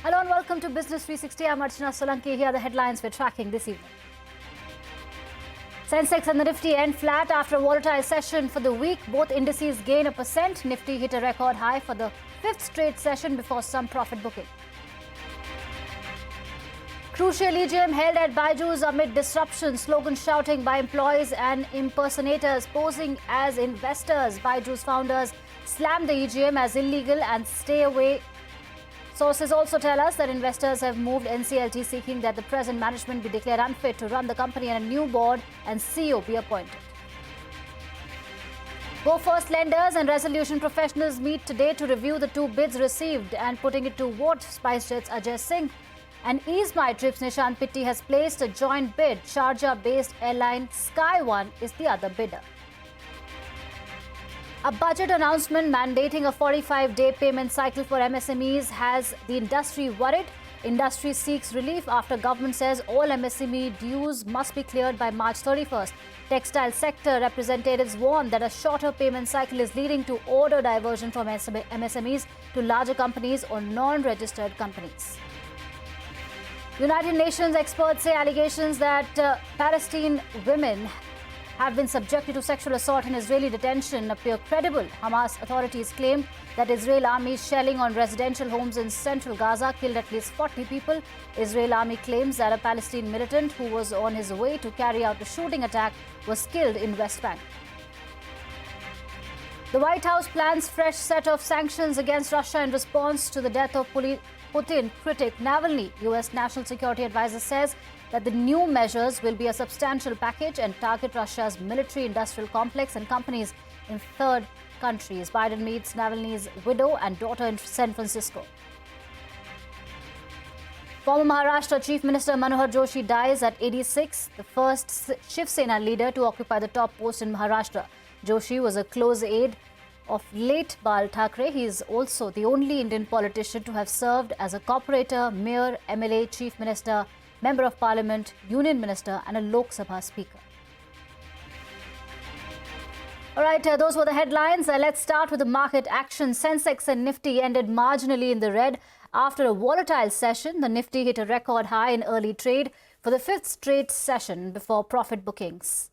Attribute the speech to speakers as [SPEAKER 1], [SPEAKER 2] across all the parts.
[SPEAKER 1] Hello and welcome to Business 360. I'm Archana Solanki. Here are the headlines we're tracking this evening. Sensex and the Nifty end flat after a volatile session for the week. Both indices gain 1%. Nifty hit a record high for the fifth straight session before some profit booking. Crucial EGM held at Byju's amid disruption. Slogan shouting by employees and impersonators posing as investors. Byju's founders slammed the EGM as illegal and stay away. Sources also tell us that investors have moved NCLT seeking that the present management be declared unfit to run the company and a new board and CEO be appointed. Go First lenders and resolution professionals meet today to review the two bids received and putting it to vote. SpiceJet's Ajay Singh and Ease My Trips Nishant Pitti has placed a joint bid. Sharjah-based airline Sky One is the other bidder. A budget announcement mandating a 45-day payment cycle for MSMEs has the industry worried. Industry seeks relief after government says all MSME dues must be cleared by March 31st. Textile sector representatives warn that a shorter payment cycle is leading to order diversion from MSMEs to larger companies or non-registered companies. United Nations experts say allegations that Palestinian women have been subjected to sexual assault in Israeli detention appear credible. Hamas authorities claimed that Israel army shelling on residential homes in central Gaza killed at least 40 people. Israel army claims that a Palestinian militant who was on his way to carry out a shooting attack was killed in West Bank. The White House plans fresh set of sanctions against Russia in response to the death of Putin critic Navalny. U.S. National Security Advisor says that the new measures will be a substantial package and target Russia's military-industrial complex and companies in third countries. Biden meets Navalny's widow and daughter in San Francisco. Former Maharashtra Chief Minister Manohar Joshi dies at 86, the first Shiv Sena leader to occupy the top post in Maharashtra. Joshi was a close aide of late Bal Thackeray. He is also the only Indian politician to have served as a corporator, mayor, MLA, chief minister, member of parliament, union minister and a Lok Sabha speaker. All right, those were the headlines. Let's start with the market action. Sensex and Nifty ended marginally in the red after a volatile session. The Nifty hit a record high in early trade for the fifth straight session before profit bookings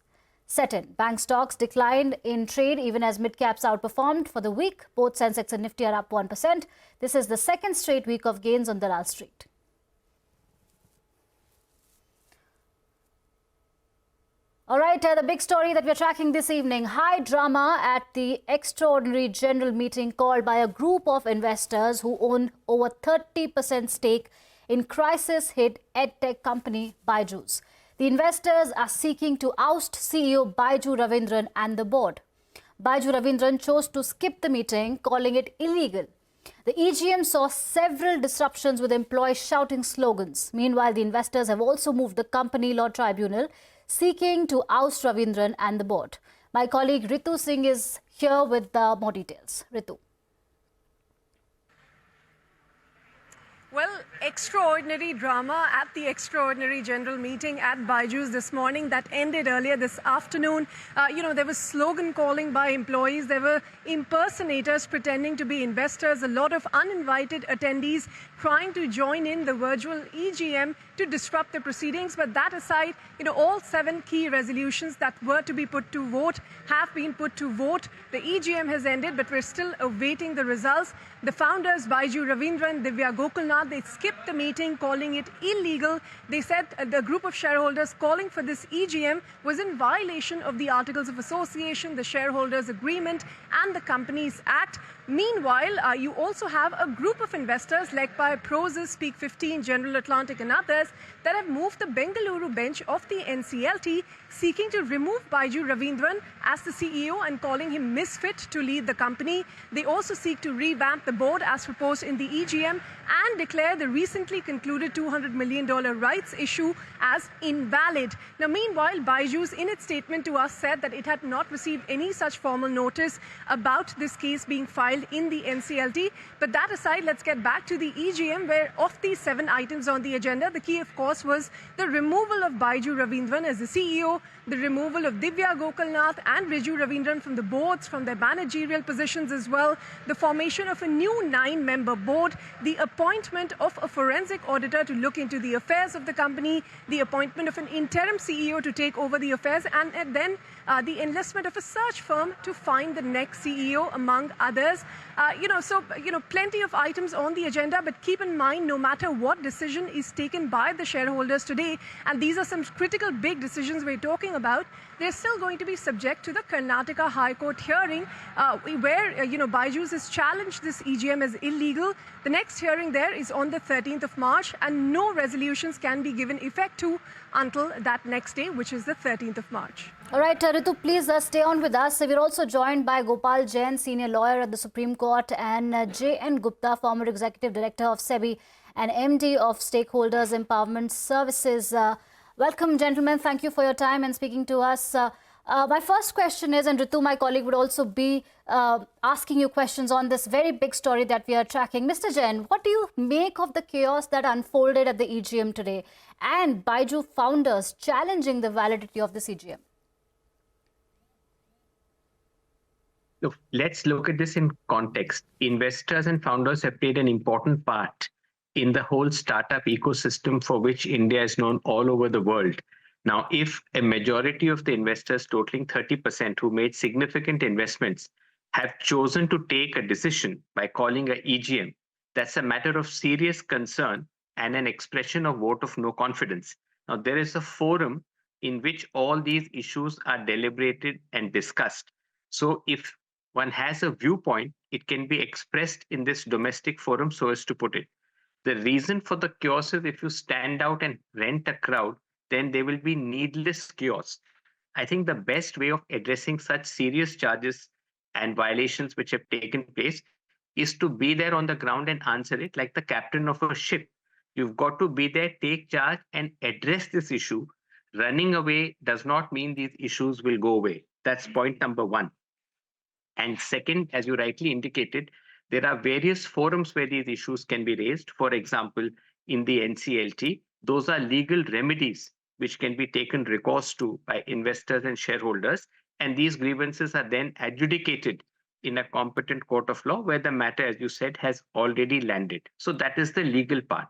[SPEAKER 1] set in. Bank stocks declined in trade even as mid-caps outperformed. For the week, both Sensex and Nifty are up 1%. This is the second straight week of gains on Dalal Street. All right, the big story that we're tracking this evening. High drama at the extraordinary general meeting called by a group of investors who own over 30% stake in crisis-hit edtech company Byju's. The investors are seeking to oust CEO Byju Ravindran and the board. Byju Ravindran chose to skip the meeting, calling it illegal. The EGM saw several disruptions with employees shouting slogans. Meanwhile, the investors have also moved the company law tribunal, seeking to oust Ravindran and the board. My colleague Ritu Singh is here with more details. Ritu.
[SPEAKER 2] Well, extraordinary drama at the extraordinary general meeting at Byju's this morning that ended earlier this afternoon. There was slogan calling by employees. There were impersonators pretending to be investors. A lot of uninvited attendees trying to join in the virtual EGM to disrupt the proceedings. But that aside, all 7 key resolutions that were to be put to vote have been put to vote. The EGM has ended, but we're still awaiting the results. The founders, Byju Ravindran, Divya Gokulnath, they skipped the meeting, calling it illegal. They said the group of shareholders calling for this EGM was in violation of the Articles of Association, the Shareholders Agreement, and the Companies Act. Meanwhile, you also have a group of investors led by Prozis, Speak 15, General Atlantic and others that have moved the Bengaluru bench of the NCLT, seeking to remove Byju Ravindran as the CEO and calling him misfit to lead the company. They also seek to revamp the board as proposed in the EGM and declare the recently concluded $200 million rights issue as invalid. Now, meanwhile, Byju's in its statement to us said that it had not received any such formal notice about this case being filed held in the NCLT. But that aside, let's get back to the EGM, where of these 7 items on the agenda, the key, of course, was the removal of Byju Ravindran as the CEO, the removal of Divya Gokalnath and Riju Ravindran from the boards, from their managerial positions as well, the formation of a new 9-member board, the appointment of a forensic auditor to look into the affairs of the company, the appointment of an interim CEO to take over the affairs, and then the enlistment of a search firm to find the next CEO, among others. Plenty of items on the agenda, but keep in mind, no matter what decision is taken by the shareholders today, and these are some critical big decisions we're talking about, they're still going to be subject to the Karnataka High Court hearing, where, Byju's has challenged this EGM as illegal. The next hearing there is on the 13th of March, and no resolutions can be given effect to until that next day, which is the 13th of March.
[SPEAKER 1] All right, Ritu, please stay on with us. We're also joined by Gopal Jain, senior lawyer at the Supreme Court, and J.N. Gupta, former executive director of SEBI and MD of Stakeholders Empowerment Services. Welcome, gentlemen. Thank you for your time and speaking to us. My first question is, and Ritu, my colleague, would also be asking you questions on this very big story that we are tracking. Mr. Jain, what do you make of the chaos that unfolded at the EGM today and Byju founders challenging the validity of this EGM?
[SPEAKER 3] Look, let's look at this in context. Investors and founders have played an important part in the whole startup ecosystem for which India is known all over the world. Now, if a majority of the investors, totaling 30%, who made significant investments, have chosen to take a decision by calling an EGM, that's a matter of serious concern and an expression of vote of no confidence. Now, there is a forum in which all these issues are deliberated and discussed. So if one has a viewpoint, it can be expressed in this domestic forum, so as to put it. The reason for the chaos is if you stand out and rent a crowd, then there will be needless chaos. I think the best way of addressing such serious charges and violations which have taken place is to be there on the ground and answer it like the captain of a ship. You've got to be there, take charge, and address this issue. Running away does not mean these issues will go away. That's point number one. And second, as you rightly indicated, there are various forums where these issues can be raised. For example, in the NCLT, those are legal remedies which can be taken recourse to by investors and shareholders. And these grievances are then adjudicated in a competent court of law where the matter, as you said, has already landed. So that is the legal part.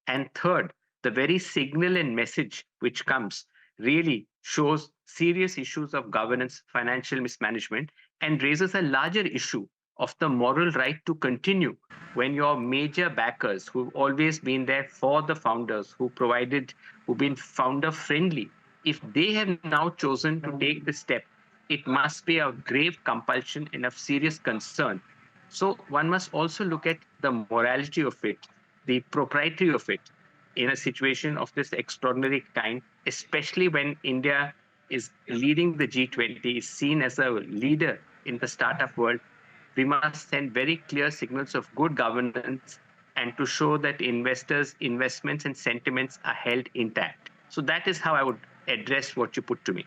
[SPEAKER 3] And third, the very signal and message which comes really shows serious issues of governance, financial mismanagement, and raises a larger issue of the moral right to continue when your major backers, who've always been there for the founders, who've been founder friendly, if they have now chosen to take this step, it must be a grave compulsion and of serious concern. So one must also look at the morality of it, the propriety of it in a situation of this extraordinary kind, especially when India is leading the G20, is seen as a leader in the startup world. We must send very clear signals of good governance and to show that investors' investments and sentiments are held intact. So that is how I would address what you put to me.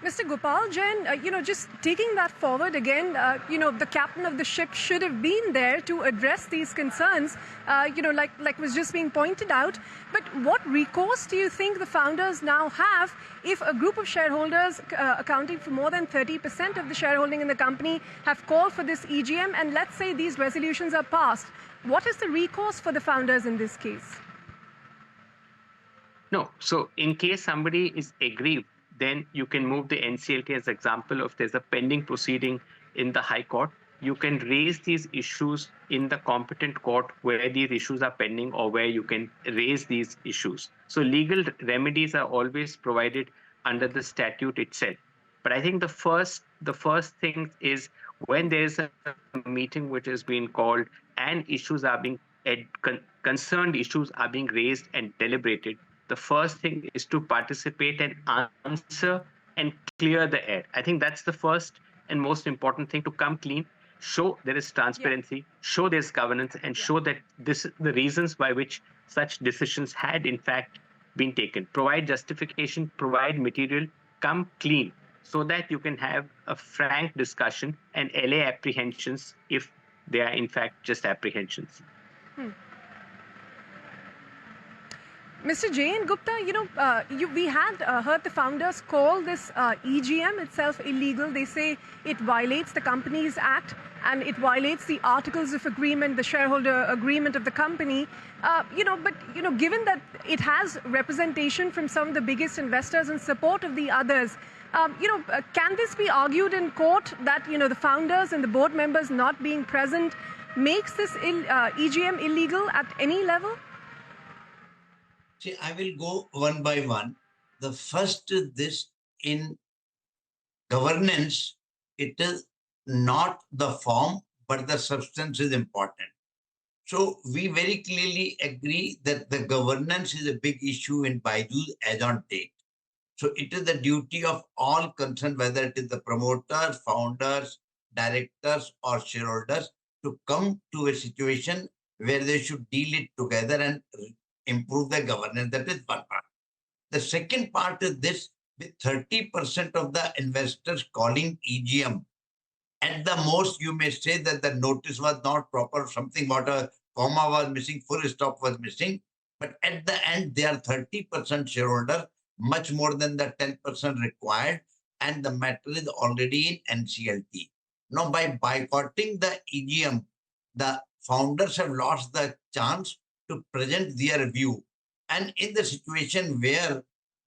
[SPEAKER 2] Mr. Gopal Jain, just taking that forward again, the captain of the ship should have been there to address these concerns, like was just being pointed out. But what recourse do you think the founders now have if a group of shareholders accounting for more than 30% of the shareholding in the company have called for this EGM, and let's say these resolutions are passed? What is the recourse for the founders in this case?
[SPEAKER 3] No, so in case somebody is aggrieved, then you can move the NCLT as example of there's a pending proceeding in the High Court. You can raise these issues in the competent court where these issues are pending or where you can raise these issues. So legal remedies are always provided under the statute itself. But I think the first thing is when there's a meeting which has been called and issues are being concerned issues are being raised and deliberated, the first thing is to participate and answer and clear the air. I think that's the first and most important thing, to come clean, show there is transparency, show there's governance, and show that the reasons by which such decisions had in fact been taken. Provide justification, provide material, come clean. so that you can have a frank discussion and allay apprehensions if they are in fact just apprehensions.
[SPEAKER 2] Mr. Jain Gupta, we had heard the founders call this EGM itself illegal. They say it violates the Companies Act and it violates the Articles of Agreement, the shareholder agreement of the company. Given that it has representation from some of the biggest investors in support of the others, can this be argued in court that, the founders and the board members not being present makes this EGM illegal at any level?
[SPEAKER 4] See, I will go one by one. The first is this: in governance, it is not the form, but the substance is important. So we very clearly agree that the governance is a big issue in Byju as on date. So it is the duty of all concerned, whether it is the promoters, founders, directors, or shareholders, to come to a situation where they should deal it together and improve the governance. That is one part. The second part is this: with 30% of the investors calling EGM, at the most you may say that the notice was not proper, something about a comma was missing, full stop was missing. But at the end, they are 30% shareholder, much more than the 10% required, and the matter is already in NCLT. Now, by boycotting the EGM, the founders have lost the chance to present their view. And in the situation where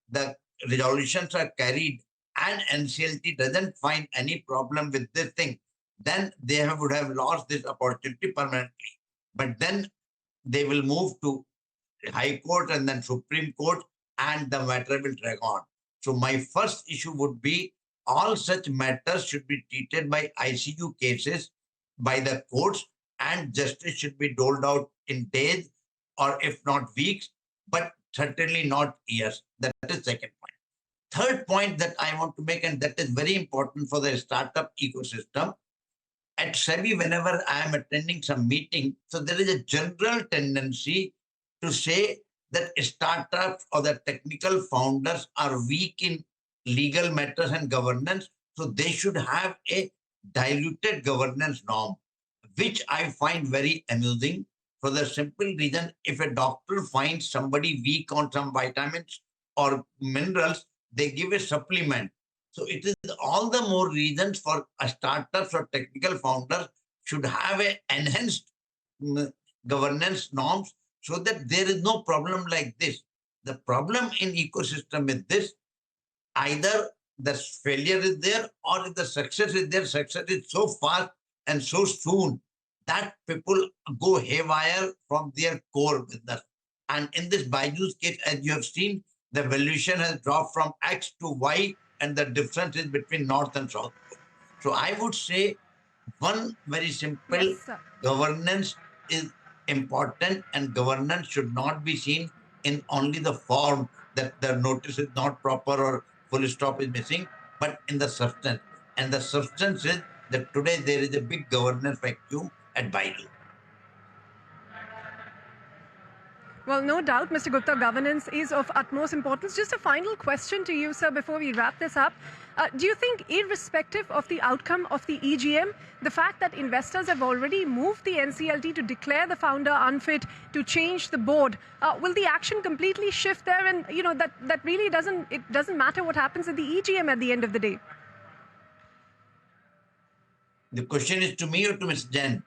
[SPEAKER 4] the resolutions are carried and NCLT doesn't find any problem with this thing, then they would have lost this opportunity permanently. But then they will move to High Court and then Supreme Court, and the matter will drag on. So my first issue would be all such matters should be treated by ICU cases by the courts, and justice should be doled out in days, or if not weeks, but certainly not years. That is second point. Third point that I want to make, and that is very important for the startup ecosystem. At SEBI, whenever I am attending some meeting, so there is a general tendency to say that startups or the technical founders are weak in legal matters and governance, so they should have a diluted governance norm, which I find very amusing. For the simple reason, if a doctor finds somebody weak on some vitamins or minerals, they give a supplement. So it is all the more reasons for startups or technical founders should have a enhanced governance norms, so that there is no problem like this. The problem in ecosystem is this: either the failure is there, or if the success is there, success is so fast and so soon that people go haywire from their core business. And in this Byju's case, as you have seen, the valuation has dropped from X to Y, and the difference is between North and South. So I would say one very simple:
[SPEAKER 2] Yes, sir.
[SPEAKER 4] governance is important, and governance should not be seen in only the form that the notice is not proper or full stop is missing, but in the substance. And the substance is that today there is a big governance vacuum at Byju.
[SPEAKER 2] Well, no doubt, Mr. Gupta, governance is of utmost importance. Just a final question to you, sir, before we wrap this up. Do you think, irrespective of the outcome of the EGM, the fact that investors have already moved the NCLT to declare the founder unfit, to change the board, will the action completely shift there? And, that really doesn't matter what happens at the EGM at the end of the day.
[SPEAKER 4] The question is to me or to Mr. Jain?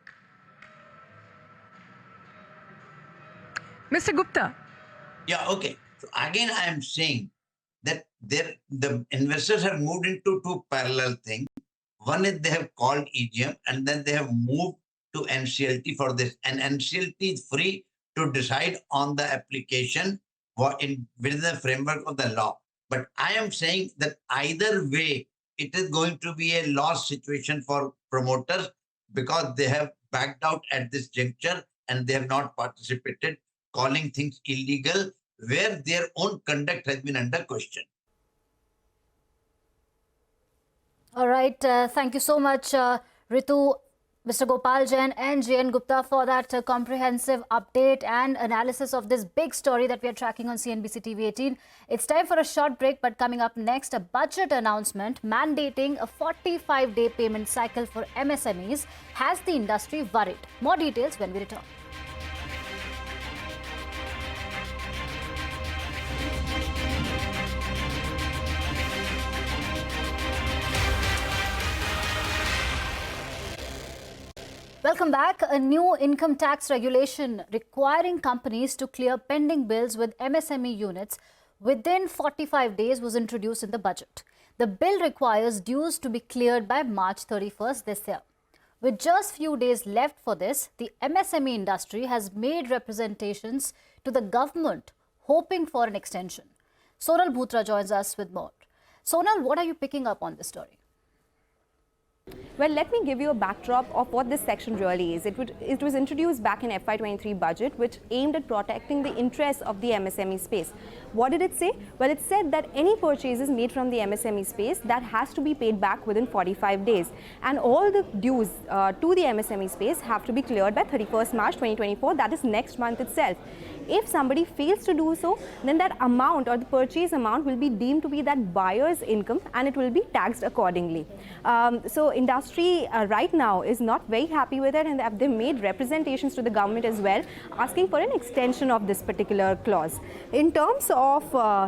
[SPEAKER 2] Mr. Gupta.
[SPEAKER 4] Yeah, okay. So again, I am saying that the investors have moved into two parallel things. One is they have called EGM, and then they have moved to NCLT for this. And NCLT is free to decide on the application within the framework of the law. But I am saying that either way, it is going to be a loss situation for promoters, because they have backed out at this juncture and they have not participated, calling things illegal where their own conduct has been under question.
[SPEAKER 1] All right. Thank you so much, Ritu. Mr. Gopal Jain and JN Gupta for that comprehensive update and analysis of this big story that we are tracking on CNBC TV18. It's time for a short break, but coming up next, a budget announcement mandating a 45-day payment cycle for MSMEs has the industry worried. More details when we return. Welcome back. A new income tax regulation requiring companies to clear pending bills with MSME units within 45 days was introduced in the budget. The bill requires dues to be cleared by March 31st this year. With just few days left for this, the MSME industry has made representations to the government hoping for an extension. Sonal Bhutra joins us with more. Sonal, what are you picking up on this story?
[SPEAKER 5] Well, let me give you a backdrop of what this section really is. It was introduced back in FY23 budget, which aimed at protecting the interests of the MSME space. What did it say? Well, it said that any purchases made from the MSME space, that has to be paid back within 45 days. And all the dues to the MSME space have to be cleared by 31st March 2024, that is next month itself. If somebody fails to do so, then that amount or the purchase amount will be deemed to be that buyer's income and it will be taxed accordingly. So industry right now is not very happy with it, and they've made representations to the government as well, asking for an extension of this particular clause. In terms of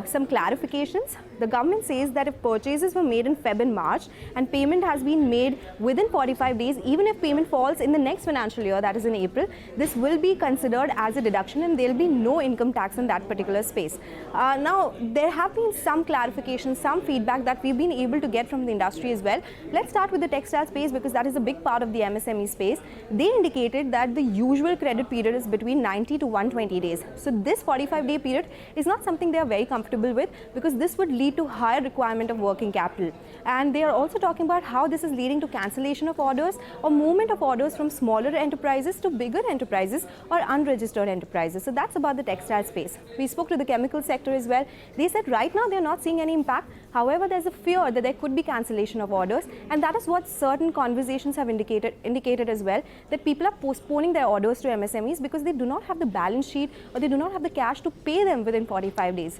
[SPEAKER 5] some clarifications, the government says that if purchases were made in Feb and March and payment has been made within 45 days, even if payment falls in the next financial year, that is in April, this will be considered as a deduction and there will be no income tax in that particular space. Now, there have been some clarifications, some feedback that we've been able to get from the industry as well. Let's start with the textile space because that is a big part of the MSME space. They indicated that the usual credit period is between 90 to 120 days. So this 45-day period is not something they are very comfortable with because this would lead to higher requirement of working capital. And they are also talking about how this is leading to cancellation of orders or movement of orders from smaller enterprises to bigger enterprises or unregistered enterprises. So that's about the textile space. We spoke to the chemical sector as well. They said right now they're not seeing any impact. However, there's a fear that there could be cancellation of orders, and that is what certain conversations have indicated as well, that people are postponing their orders to MSMEs because they do not have the balance sheet or they do not have the cash to pay them within 45 days.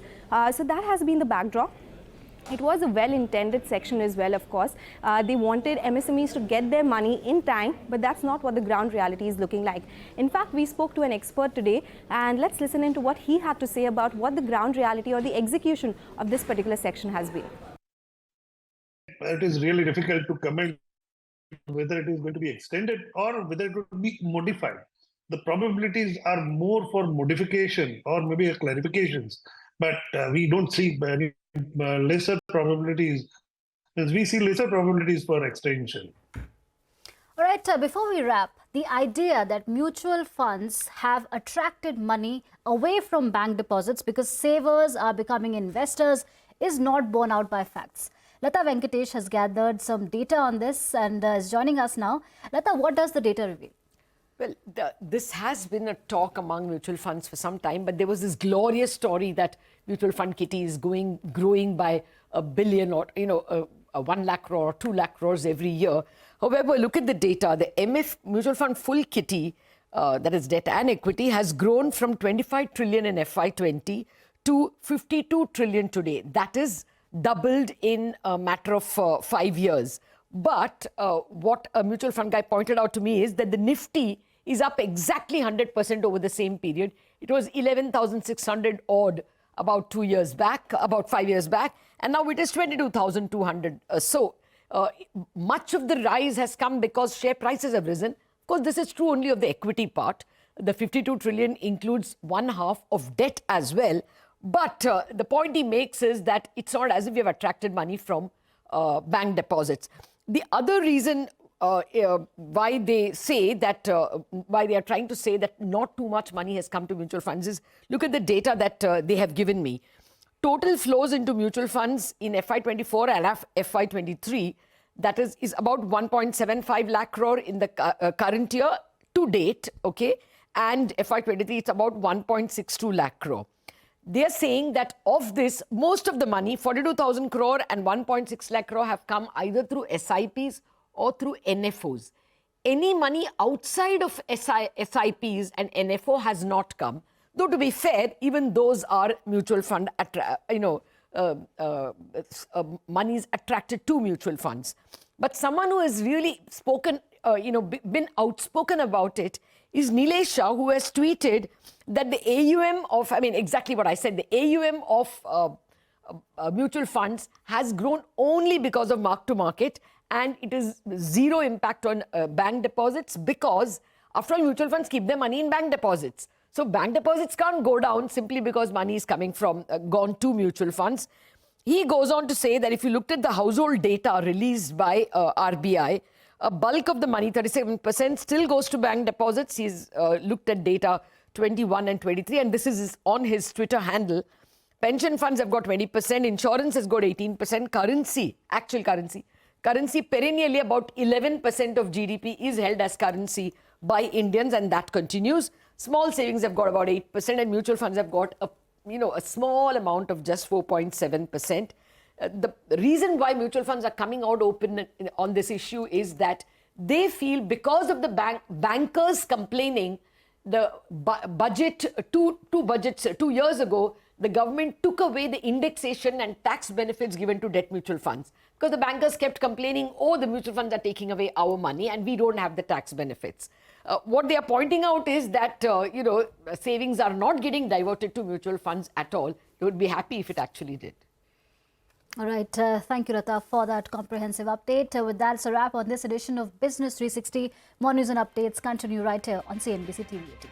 [SPEAKER 5] So that has been the backdrop. It was a well-intended section as well, of course. They wanted MSMEs to get their money in time, but that's not what the ground reality is looking like. In fact, we spoke to an expert today, and let's listen into what he had to say about what the ground reality or the execution of this particular section has been.
[SPEAKER 6] It is really difficult to comment whether it is going to be extended or whether it will be modified. The probabilities are more for modification or maybe clarifications, but we don't see any lesser probabilities, as we see lesser probabilities for extension.
[SPEAKER 1] All right, before we wrap, the idea that mutual funds have attracted money away from bank deposits because savers are becoming investors is not borne out by facts. Lata Venkatesh has gathered some data on this and is joining us now. Lata, what does the data reveal?
[SPEAKER 7] Well, this has been a talk among mutual funds for some time, but there was this glorious story that mutual fund kitty is growing by $1 billion or, 1 lakh crore or 2 lakh crores every year. However, look at the data. The MF mutual fund full kitty, that is debt and equity, has grown from 25 trillion in FY20 to 52 trillion today. That is doubled in a matter of 5 years. But what a mutual fund guy pointed out to me is that the Nifty is up exactly 100% over the same period. It was 11,600 odd about 5 years back, and now it is 22,200. So much of the rise has come because share prices have risen. Of course, this is true only of the equity part. The 52 trillion includes 1/2 of debt as well. But the point he makes is that it's not as if we have attracted money from bank deposits. The other reason why they say that, why they are trying to say that not too much money has come to mutual funds is, look at the data that they have given me. Total flows into mutual funds in FY24 and FY23, that is about 1.75 lakh crore in the current year to date, okay? And FY23, it's about 1.62 lakh crore. They are saying that of this, most of the money, 42,000 crore and 1.6 lakh crore have come either through SIPs or through NFOs. any money outside of SIPs and NFO has not come. Though to be fair, even those are mutual fund, monies attracted to mutual funds. But someone who has really spoken, been outspoken about it is Nilesh Shah, who has tweeted that the AUM of, exactly what I said, the AUM of mutual funds has grown only because of mark-to-market, and it is zero impact on bank deposits because, after all, mutual funds keep their money in bank deposits. So bank deposits can't go down simply because money is coming from, gone to mutual funds. He goes on to say that if you looked at the household data released by RBI, a bulk of the money, 37%, still goes to bank deposits. He's looked at data 21 and 23, and this is on his Twitter handle. Pension funds have got 20%, insurance has got 18%, actual currency perennially about 11% of GDP is held as currency by Indians, and that continues. Small savings have got about 8%, and mutual funds have got a small amount of just 4.7%. The reason why mutual funds are coming out open on this issue is that they feel, because of the bankers complaining, the budget, two years ago, the government took away the indexation and tax benefits given to debt mutual funds. Because the bankers kept complaining, oh, the mutual funds are taking away our money and we don't have the tax benefits. What they are pointing out is that, savings are not getting diverted to mutual funds at all. They would be happy if it actually did.
[SPEAKER 1] All right. Thank you, Lata, for that comprehensive update. With that, it's a wrap on this edition of Business 360. More news and updates continue right here on CNBC-TV18.